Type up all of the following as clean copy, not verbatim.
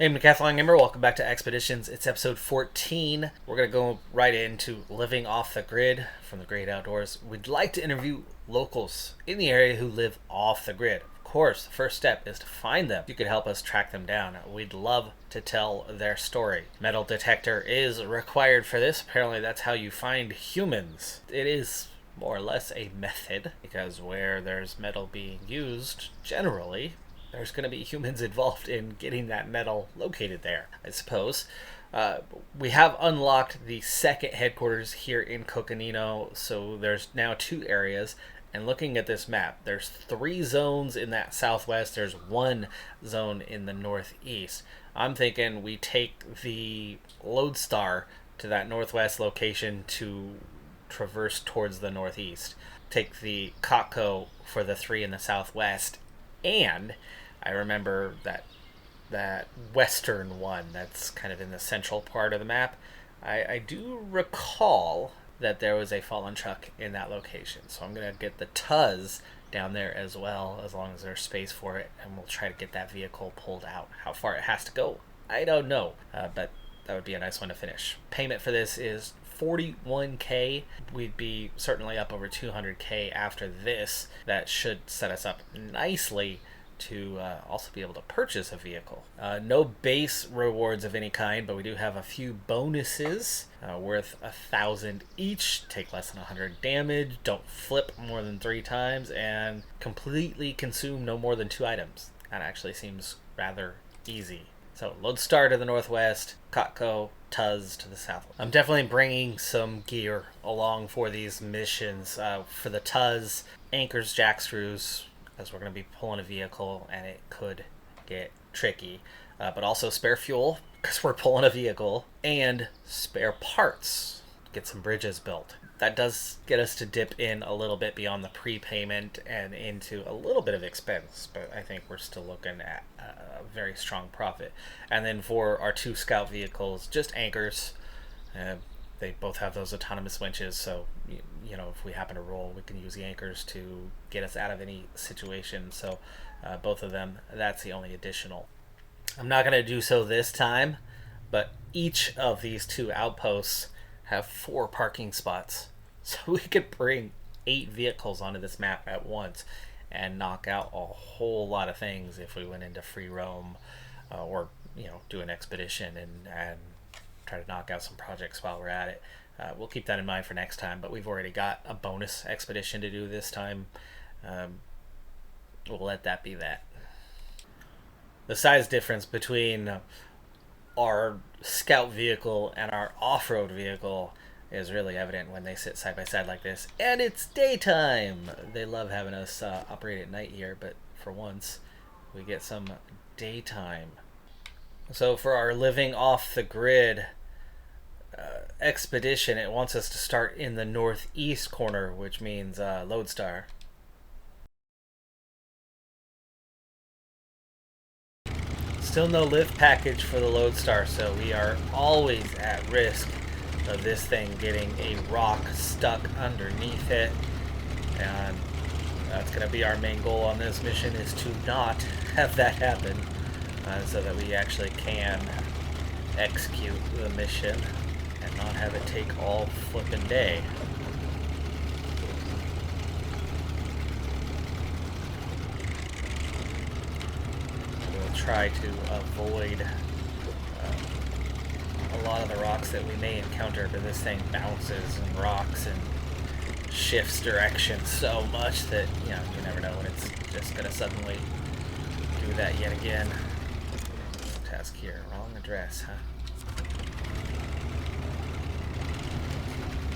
Hey, Decathlon gamer, welcome back to Expeditions. It's episode 14. We're going to go right into living off the grid from the great outdoors. We'd like to interview locals in the area who live off the grid. Of course, the first step is to find them. You could help us track them down. We'd love to tell their story. Metal detector is required for this. Apparently, that's how you find humans. It is more or less a method because where there's metal being used, generally, there's going to be humans involved in getting that metal located there, I suppose. We have unlocked the second headquarters here in Coconino, so there's now two areas. And looking at this map, there's 3 zones in that southwest, there's 1 zone in the northeast. I'm thinking we take the Lodestar to that northwest location to traverse towards the northeast. Take the Cotco for the 3 in the southwest, and I remember that western one that's kind of in the central part of the map. I do recall that there was a fallen truck in that location, so I'm gonna get the Tuz down there as well, as long as there's space for it, and we'll try to get that vehicle pulled out. How far it has to go, I don't know, but that would be a nice one to finish. Payment for this is 41k. We'd be certainly up over 200k after this. That should set us up nicely to also be able to purchase a vehicle. No base rewards of any kind, but we do have a few bonuses worth 1,000 each. Take less than 100 damage, don't flip more than 3 times, and completely consume no more than 2 items. That actually seems rather easy. So Lodestar to the northwest, Cotco, Tuz to the south. I'm definitely bringing some gear along for these missions. For the Tuz, anchors, jack screws, as we're going to be pulling a vehicle and it could get tricky. But also spare fuel, because we're pulling a vehicle, and spare parts. Get some bridges built. That does get us to dip in a little bit beyond the prepayment and into a little bit of expense, but I think we're still looking at a very strong profit. And then for our 2 scout vehicles, just anchors. They both have those autonomous winches, so if we happen to roll, we can use the anchors to get us out of any situation. So both of them, that's the only additional. I'm not going to do so this time, but each of these 2 outposts have 4 parking spots, so we could bring 8 vehicles onto this map at once and knock out a whole lot of things if we went into free roam, or do an expedition and try to knock out some projects while we're at it. We'll keep that in mind for next time, but we've already got a bonus expedition to do this time. We'll let that be that. The size difference between our scout vehicle and our off-road vehicle is really evident when they sit side by side like this. And it's daytime! They love having us operate at night here, but for once, we get some daytime. So for our living off the grid expedition, it wants us to start in the northeast corner, which means Lodestar. Still no lift package for the Lodestar, so we are always at risk of this thing getting a rock stuck underneath it, and that's going to be our main goal on this mission, is to not have that happen, so that we actually can execute the mission and not have it take all flippin' day. We'll try to avoid a lot of the rocks that we may encounter, but this thing bounces and rocks and shifts direction so much that you never know when it's just gonna suddenly do that yet again. Task here, wrong address, huh?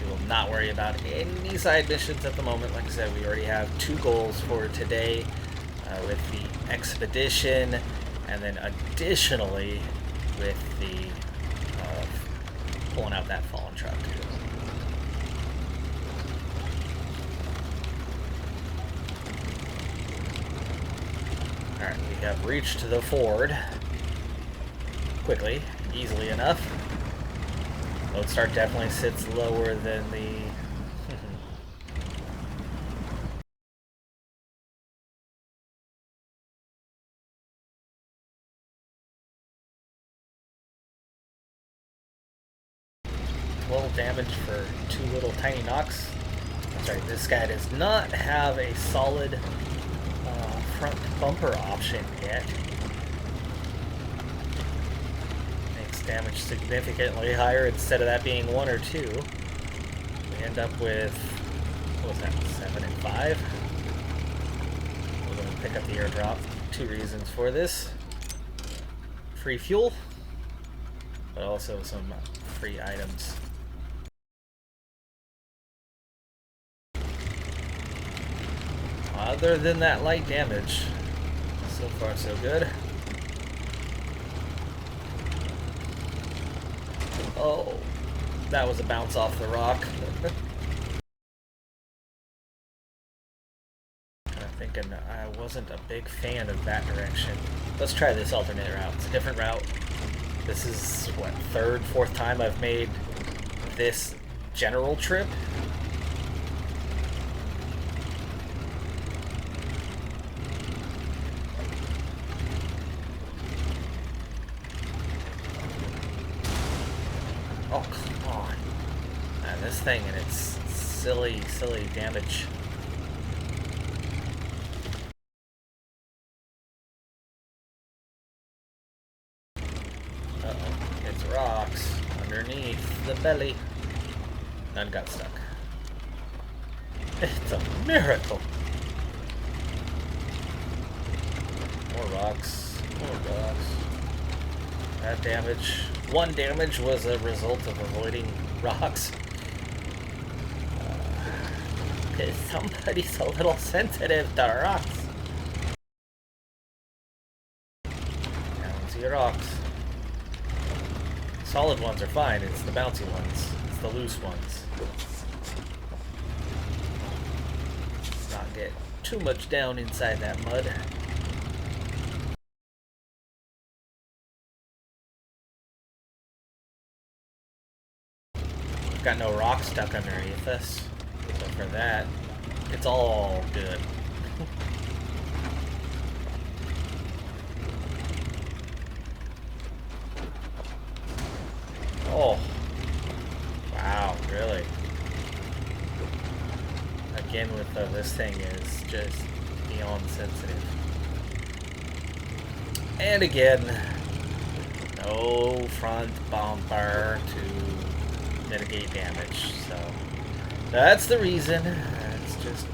We will not worry about any side missions at the moment. Like I said, we already have 2 goals for today with the expedition, and then additionally with the pulling out that fallen truck. Alright, we have reached the ford quickly, easily enough. Lodestar definitely sits lower than the damage for 2 little tiny knocks. That's right, this guy does not have a solid front bumper option yet. Makes damage significantly higher instead of that being 1 or 2. We end up with, what was that, 7 and 5? We're going to pick up the airdrop. 2 reasons for this. Free fuel, but also some free items. Other than that light damage, so far so good. Oh, that was a bounce off the rock. I'm thinking I wasn't a big fan of that direction. Let's try this alternate route. It's a different route. This is, what, 3rd, 4th time I've made this general trip. Oh, come on. Man, this thing and its silly damage. Uh-oh. It's rocks underneath the belly. None got stuck. It's a miracle. More rocks. More rocks. That damage. 1 damage was a result of avoiding rocks. Because somebody's a little sensitive to rocks. Down to your rocks. Solid ones are fine, it's the bouncy ones. It's the loose ones. Let's not get too much down inside that mud. Got no rock stuck underneath us, so for that, it's all good. Oh, wow, really? Again, with this thing is just beyond sensitive. And again, no front bumper to mitigate damage, so that's the reason. It's just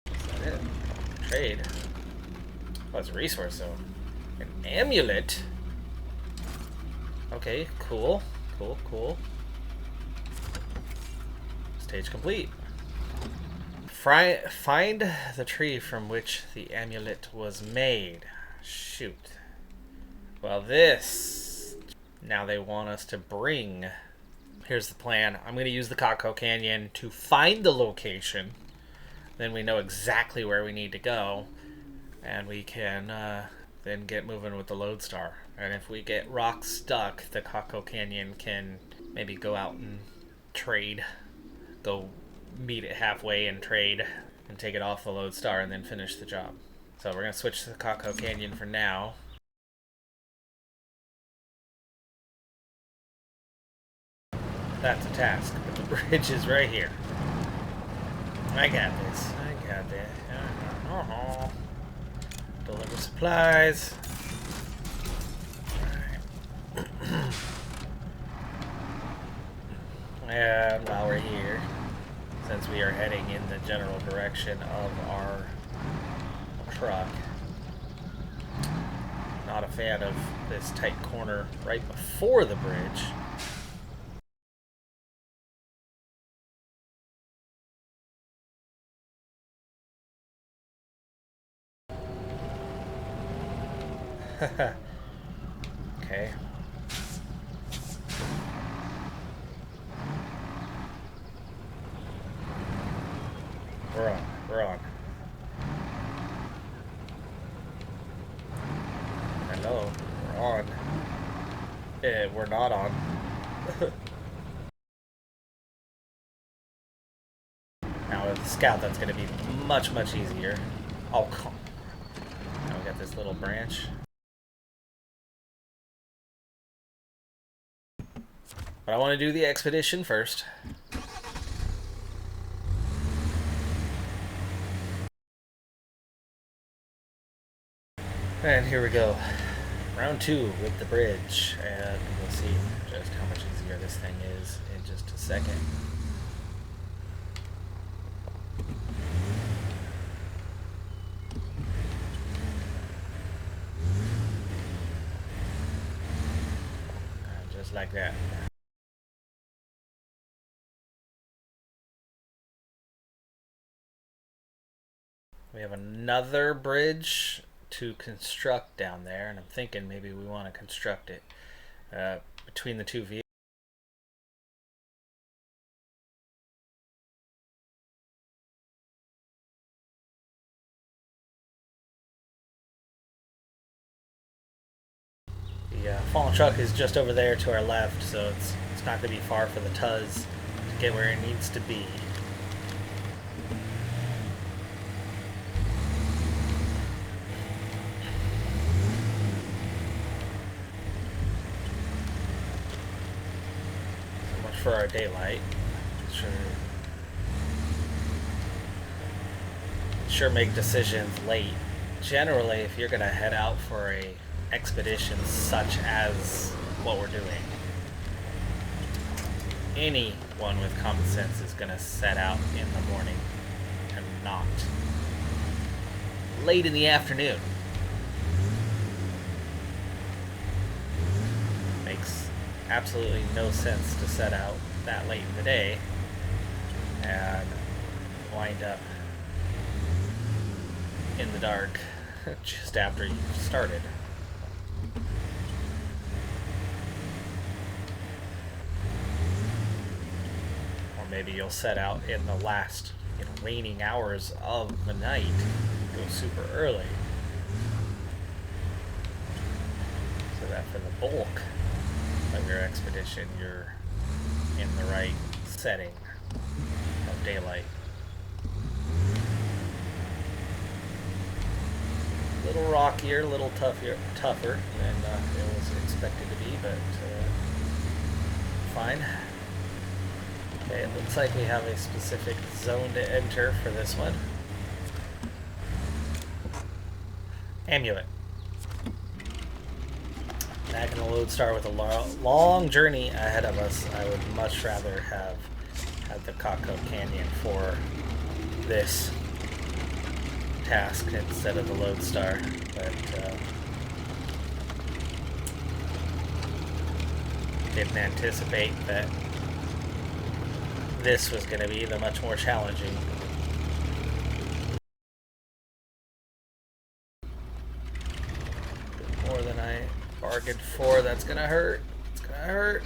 is that it? Trade. Oh, it's a resource zone. An amulet. Okay, cool. Cool. Stage complete. Find the tree from which the amulet was made. Shoot. Well, this... Now they want us to bring... Here's the plan. I'm going to use the Cotco Canyon to find the location. Then we know exactly where we need to go. And we can then get moving with the Lodestar. And if we get rock stuck, the Cotco Canyon can maybe go out and trade. Go meet it halfway and trade. And take it off the Lodestar and then finish the job. So we're going to switch to the Cotco Canyon for now. That's a task, but the bridge is right here. I got this. Deliver supplies. Alright. And while we're here, since we are heading in the general direction of our truck, not a fan of this tight corner right before the bridge. Okay. We're on. Hello, we're on. We're not on. Now with the scout, that's going to be much easier. Oh, come on. Now we got this little branch. But I want to do the expedition first. And here we go. Round 2 with the bridge. And we'll see just how much easier this thing is in just a second. Just like that. We have another bridge to construct down there, and I'm thinking maybe we want to construct it between the two vehicles. The fallen truck is just over there to our left, so it's not going to be far for the Tuz to get where it needs to be. So much for our daylight. Sure make decisions late. Generally, if you're going to head out for a expedition such as what we're doing, anyone with common sense is going to set out in the morning and not late in the afternoon. Makes absolutely no sense to set out that late in the day and wind up in the dark just after you've started. Or maybe you'll set out in the last, waning hours of the night, go super early, so that for the bulk of your expedition you're in the right setting of daylight. A little rockier, a little tougher than it was expected to be, but fine. Okay, it looks like we have a specific zone to enter for this one. Amulet. Back in the Lodestar with a long journey ahead of us. I would much rather have had the Kako Canyon for this task instead of the Lodestar, but didn't anticipate that this was going to be the much more challenging. More than I bargained for. That's going to hurt. It's going to hurt.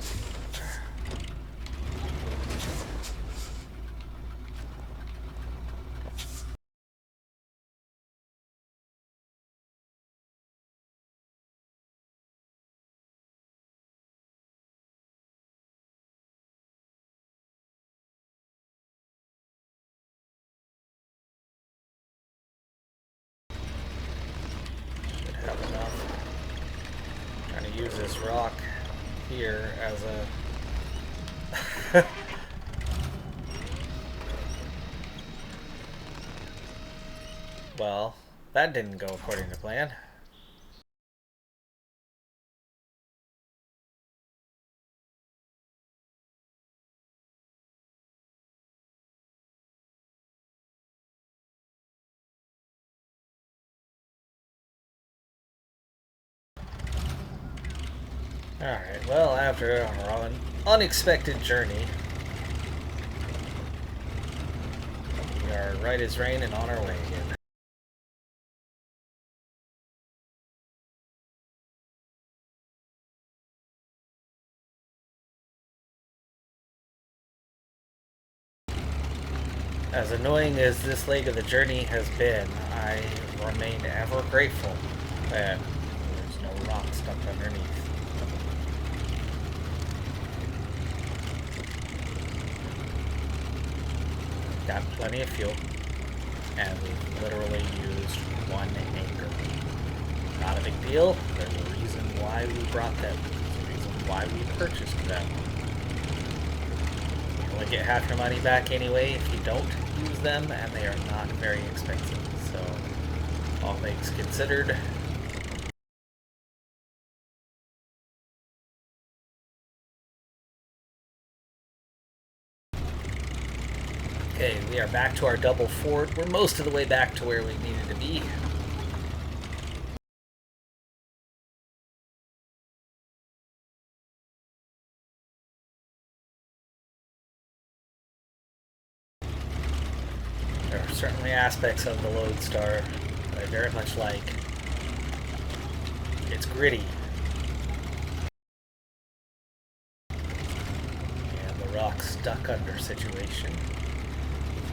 Use this rock here as a well, that didn't go according to plan. Alright, well, after our unexpected journey, we are right as rain and on our way again. As annoying as this leg of the journey has been, I remain ever grateful that there's no rock stuck underneath. Got plenty of fuel, and we've literally used one anchor. Not a big deal. There's a reason why we brought them. There's a reason why we purchased them. probably get half your money back anyway if you don't use them, and they are not very expensive. So, all things considered. Okay, we are back to our double ford. We're most of the way back to where we needed to be. There are certainly aspects of the Lodestar that I very much like. It's gritty. And the rock stuck under situation.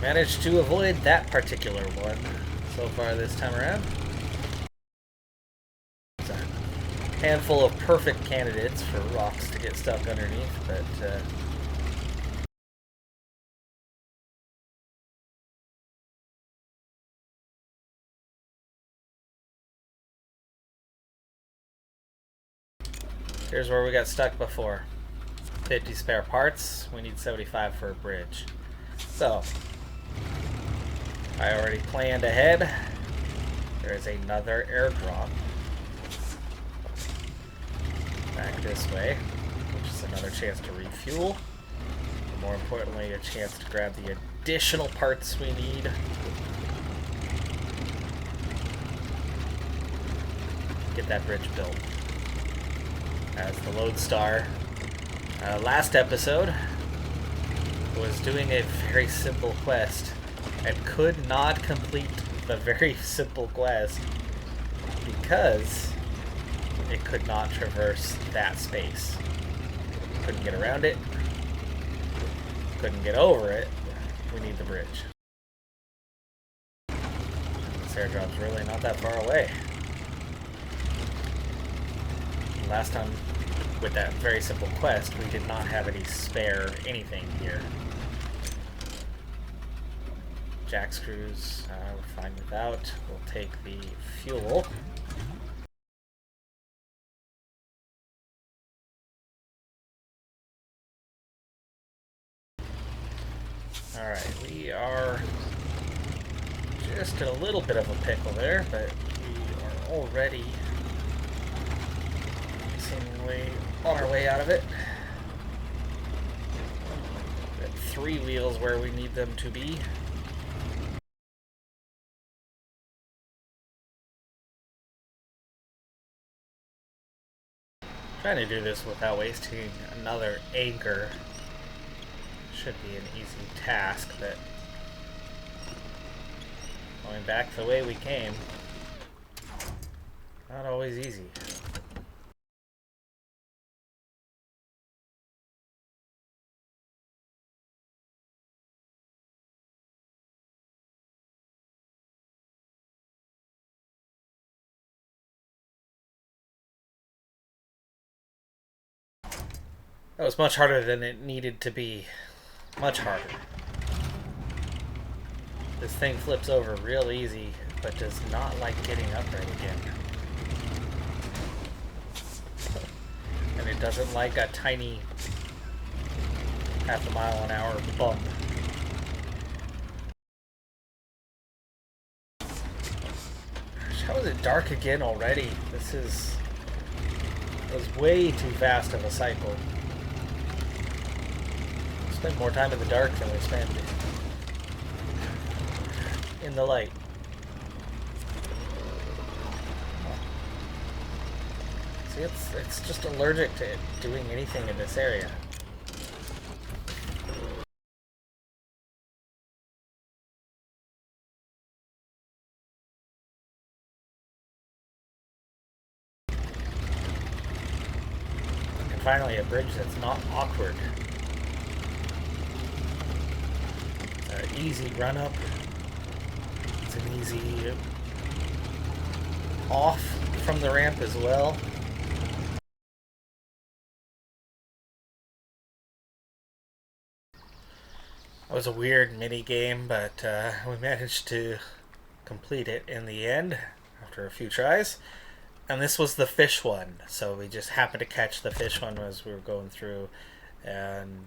Managed to avoid that particular one so far this time around. There's a handful of perfect candidates for rocks to get stuck underneath, but here's where we got stuck before. 50 spare parts. We need 75 for a bridge. So, I already planned ahead. There is another airdrop back this way, which is another chance to refuel. But more importantly, a chance to grab the additional parts we need. Get that bridge built. As the Lodestar last episode was doing a very simple quest and could not complete the very simple quest because it could not traverse that space. Couldn't get around it. Couldn't get over it. We need the bridge. This airdrop's really not that far away. Last time with that very simple quest, we did not have any spare anything here. Jack screws, we're fine without. We'll take the fuel. Alright, we are just in a little bit of a pickle there, but we are already seemingly on our way out of it. Got 3 wheels where we need them to be. Trying to do this without wasting another anchor should be an easy task, but going back the way we came, not always easy. That was much harder than it needed to be. Much harder. This thing flips over real easy, but does not like getting upright again. And it doesn't like a tiny half a mile an hour bump. Gosh, how is it dark again already? This was way too fast of a cycle. Spend more time in the dark than we spend in the light. See, it's just allergic to doing anything in this area. And finally, a bridge that's not awkward. Easy run up. It's an easy off from the ramp as well. It was a weird mini game, but we managed to complete it in the end after a few tries. And this was the fish one, so we just happened to catch the fish one as we were going through, and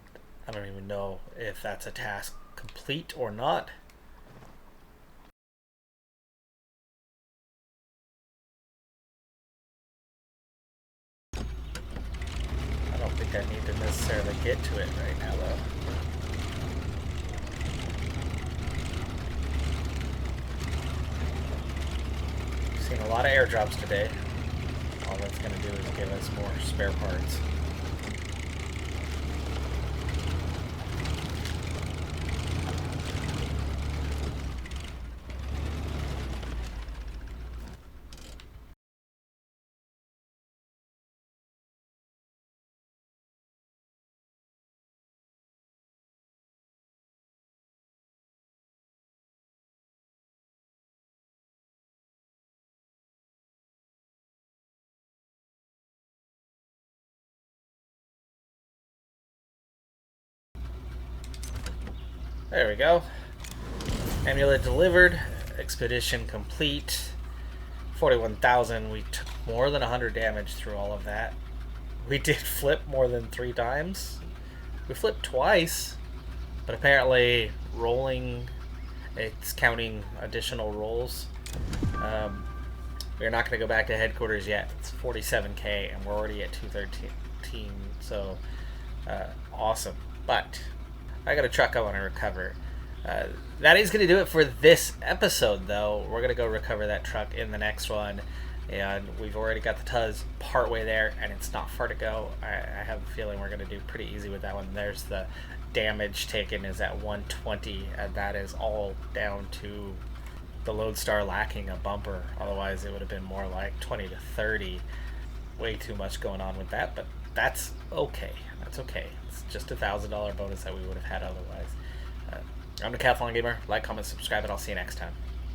don't even know if that's a task complete or not. I don't think I need to necessarily get to it right now, though. Seen a lot of airdrops today. All that's going to do is give us more spare parts. There we go. Amulet delivered. Expedition complete. 41,000. We took more than 100 damage through all of that. We did flip more than 3 times. We flipped twice, but apparently rolling, it's counting additional rolls. We're not going to go back to headquarters yet. It's 47k and we're already at 213, so awesome. But I got a truck I want to recover. That is going to do it for this episode, though. We're going to go recover that truck in the next one. And we've already got the Tuz partway there, and it's not far to go. I have a feeling we're going to do pretty easy with that one. There's the damage taken is at 120, and that is all down to the Lodestar lacking a bumper. Otherwise, it would have been more like 20 to 30. Way too much going on with that, but that's okay. That's okay. It's just a $1,000 bonus that we would have had otherwise. I'm Decathlon Gamer. Like, comment, subscribe, and I'll see you next time.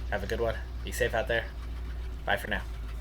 Have a good one. Be safe out there. Bye for now.